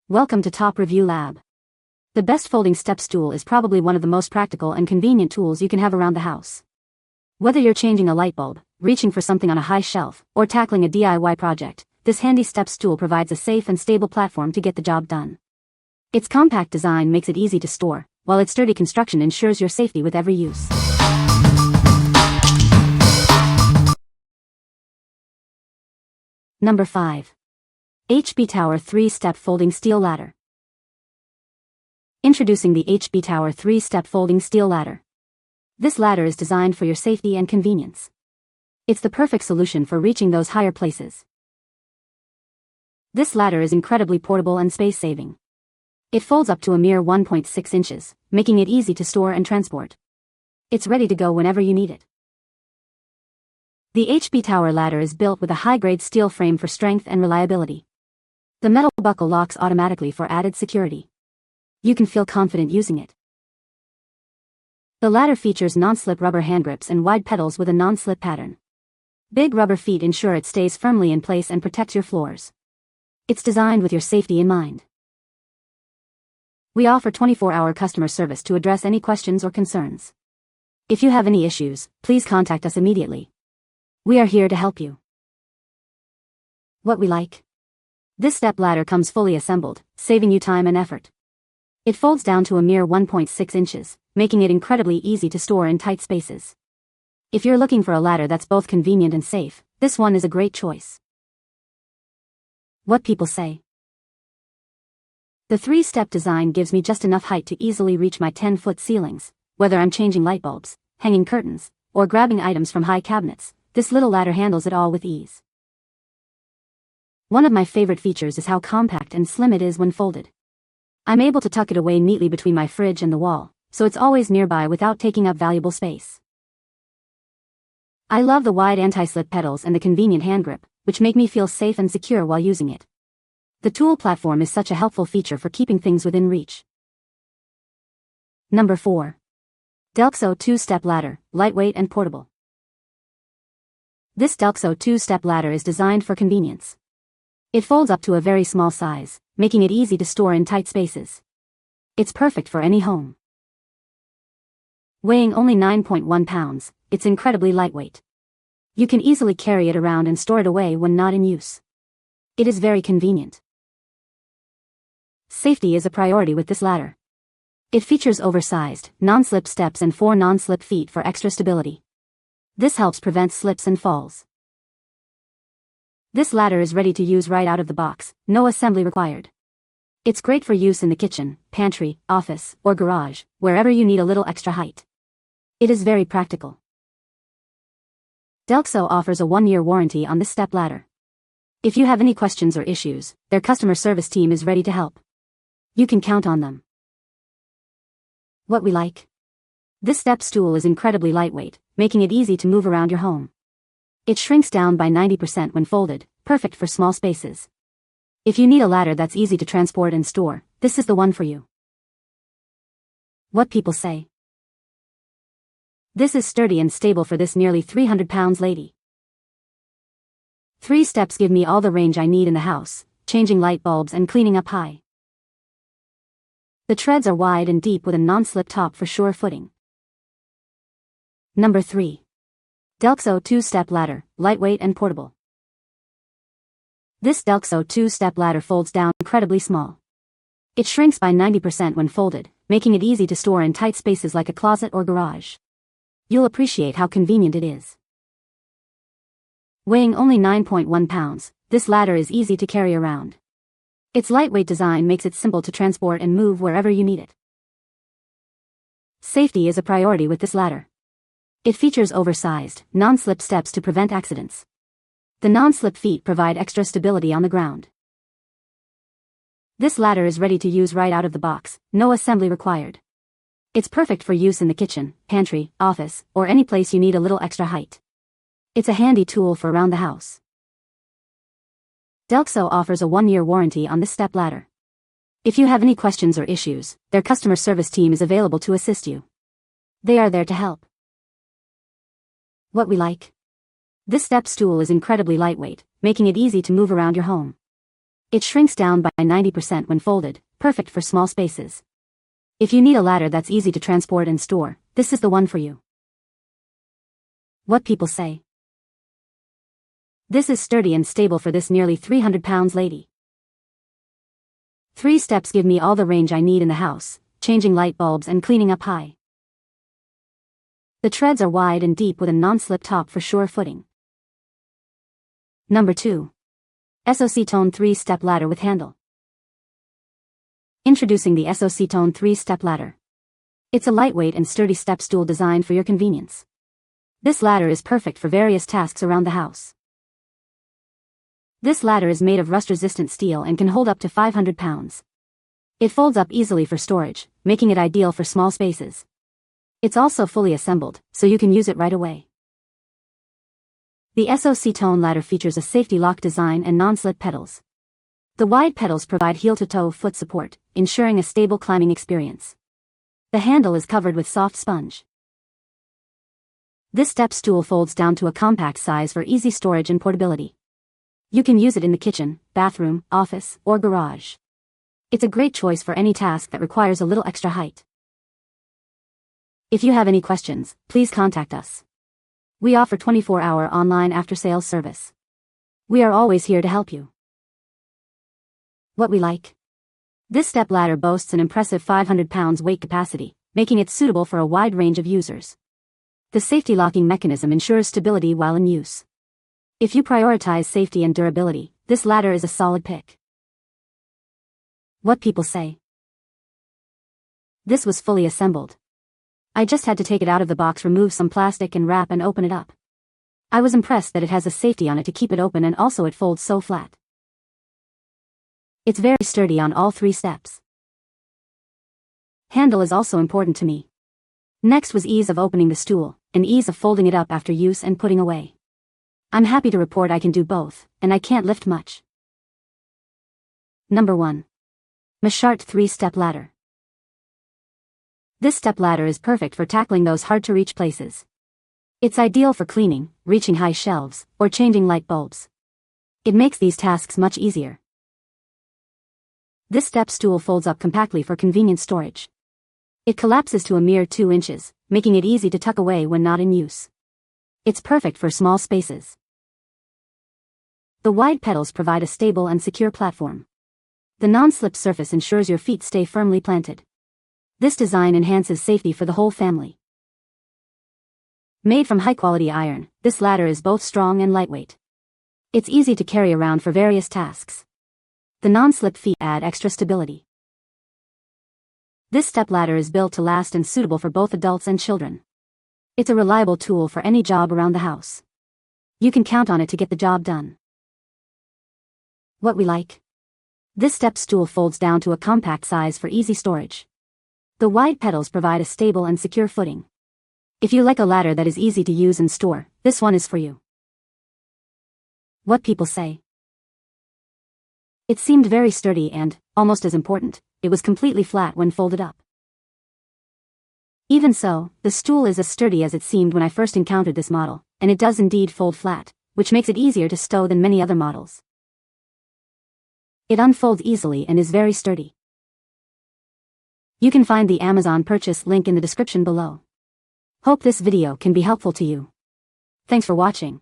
Welcome to Top Review Lab. The best folding step stool is probably one of the most practical and convenient tools you can have around the house. Whether you're changing a light bulb, reaching for something on a high shelf, or tackling a DIY project, this handy step stool provides a safe and stable platform to get the job done. Its compact design makes it easy to store, while its sturdy construction ensures your safety with every use. Number 5. HBTower 3-Step Folding Steel Ladder. Introducing the HBTower 3-Step Folding Steel Ladder. This ladder is designed for your safety and convenience. It's the perfect solution for reaching those higher places. This ladder is incredibly portable and space-saving. It folds up to a mere 1.6 inches, making it easy to store and transport. It's ready to go whenever you need it. The HBTower ladder is built with a high-grade steel frame for strength and reliability. The metal buckle locks automatically for added security. You can feel confident using it. The ladder features non-slip rubber hand grips and wide pedals with a non-slip pattern. Big rubber feet ensure it stays firmly in place and protects your floors. It's designed with your safety in mind. We offer 24-hour customer service to address any questions or concerns. If you have any issues, please contact us immediately. We are here to help you. What we like. This step ladder comes fully assembled, saving you time and effort. It folds down to a mere 1.6 inches, making it incredibly easy to store in tight spaces. If you're looking for a ladder that's both convenient and safe, this one is a great choice. What people say. The 3-step design gives me just enough height to easily reach my 10-foot ceilings, whether I'm changing light bulbs, hanging curtains, or grabbing items from high cabinets. This little ladder handles it all with ease. One of my favorite features is how compact and slim it is when folded. I'm able to tuck it away neatly between my fridge and the wall, so it's always nearby without taking up valuable space. I love the wide anti-slip pedals and the convenient hand grip, which make me feel safe and secure while using it. The tool platform is such a helpful feature for keeping things within reach. Number 4. Delxo 2-Step Ladder, lightweight and portable. This Delxo 2-step ladder is designed for convenience. It folds up to a very small size, making it easy to store in tight spaces. It's perfect for any home. Weighing only 9.1 pounds, it's incredibly lightweight. You can easily carry it around and store it away when not in use. It is very convenient. Safety is a priority with this ladder. It features oversized, non-slip steps and 4 non-slip feet for extra stability. This helps prevent slips and falls. This ladder is ready to use right out of the box, no assembly required. It's great for use in the kitchen, pantry, office, or garage, wherever you need a little extra height. It is very practical. Delxo offers a 1-year warranty on this step ladder. If you have any questions or issues, their customer service team is ready to help. You can count on them. What we like. This step stool is incredibly lightweight, making it easy to move around your home. It shrinks down by 90% when folded, perfect for small spaces. If you need a ladder that's easy to transport and store, this is the one for you. What people say. This is sturdy and stable for this nearly 300-pound lady. 3 steps give me all the range I need in the house, changing light bulbs and cleaning up high. The treads are wide and deep with a non-slip top for sure footing. Number 3. Delxo 2-Step Ladder, lightweight and portable. This Delxo 2-step ladder folds down incredibly small. It shrinks by 90% when folded, making it easy to store in tight spaces like a closet or garage. You'll appreciate how convenient it is. Weighing only 9.1 pounds, this ladder is easy to carry around. Its lightweight design makes it simple to transport and move wherever you need it. Safety is a priority with this ladder. It features oversized, non-slip steps to prevent accidents. The non-slip feet provide extra stability on the ground. This ladder is ready to use right out of the box, no assembly required. It's perfect for use in the kitchen, pantry, office, or any place you need a little extra height. It's a handy tool for around the house. Delxo offers a 1-year warranty on this step ladder. If you have any questions or issues, their customer service team is available to assist you. They are there to help. What we like. This step stool is incredibly lightweight, making it easy to move around your home. It shrinks down by 90% when folded, perfect for small spaces. If you need a ladder that's easy to transport and store, this is the one for you. What people say. This is sturdy and stable for this nearly 300 pounds lady. 3 steps give me all the range I need in the house, changing light bulbs and cleaning up high. The treads are wide and deep with a non-slip top for sure footing. Number 2. SocTone 3-step ladder with handle. Introducing the SocTone 3-step ladder. It's a lightweight and sturdy step stool designed for your convenience. This ladder is perfect for various tasks around the house. This ladder is made of rust-resistant steel and can hold up to 500 pounds. It folds up easily for storage, making it ideal for small spaces. It's also fully assembled, so you can use it right away. The SocTone ladder features a safety lock design and non-slip pedals. The wide pedals provide heel-to-toe foot support, ensuring a stable climbing experience. The handle is covered with soft sponge. This step stool folds down to a compact size for easy storage and portability. You can use it in the kitchen, bathroom, office, or garage. It's a great choice for any task that requires a little extra height. If you have any questions, please contact us. We offer 24-hour online after-sales service. We are always here to help you. What we like. This step ladder boasts an impressive 500 pounds weight capacity, making it suitable for a wide range of users. The safety locking mechanism ensures stability while in use. If you prioritize safety and durability, this ladder is a solid pick. What people say. This was fully assembled. I just had to take it out of the box, remove some plastic and wrap and open it up. I was impressed that it has a safety on it to keep it open and also it folds so flat. It's very sturdy on all 3 steps. Handle is also important to me. Next was ease of opening the stool, and ease of folding it up after use and putting away. I'm happy to report I can do both, and I can't lift much. Number 1. MASHART 3-step ladder. This step ladder is perfect for tackling those hard-to-reach places. It's ideal for cleaning, reaching high shelves, or changing light bulbs. It makes these tasks much easier. This step stool folds up compactly for convenient storage. It collapses to a mere 2 inches, making it easy to tuck away when not in use. It's perfect for small spaces. The wide pedals provide a stable and secure platform. The non-slip surface ensures your feet stay firmly planted. This design enhances safety for the whole family. Made from high-quality iron, this ladder is both strong and lightweight. It's easy to carry around for various tasks. The non-slip feet add extra stability. This step ladder is built to last and suitable for both adults and children. It's a reliable tool for any job around the house. You can count on it to get the job done. What we like. This step stool folds down to a compact size for easy storage. The wide pedals provide a stable and secure footing. If you like a ladder that is easy to use and store, this one is for you. What people say. It seemed very sturdy and, almost as important, it was completely flat when folded up. Even so, the stool is as sturdy as it seemed when I first encountered this model, and it does indeed fold flat, which makes it easier to stow than many other models. It unfolds easily and is very sturdy. You can find the Amazon purchase link in the description below. Hope this video can be helpful to you. Thanks for watching.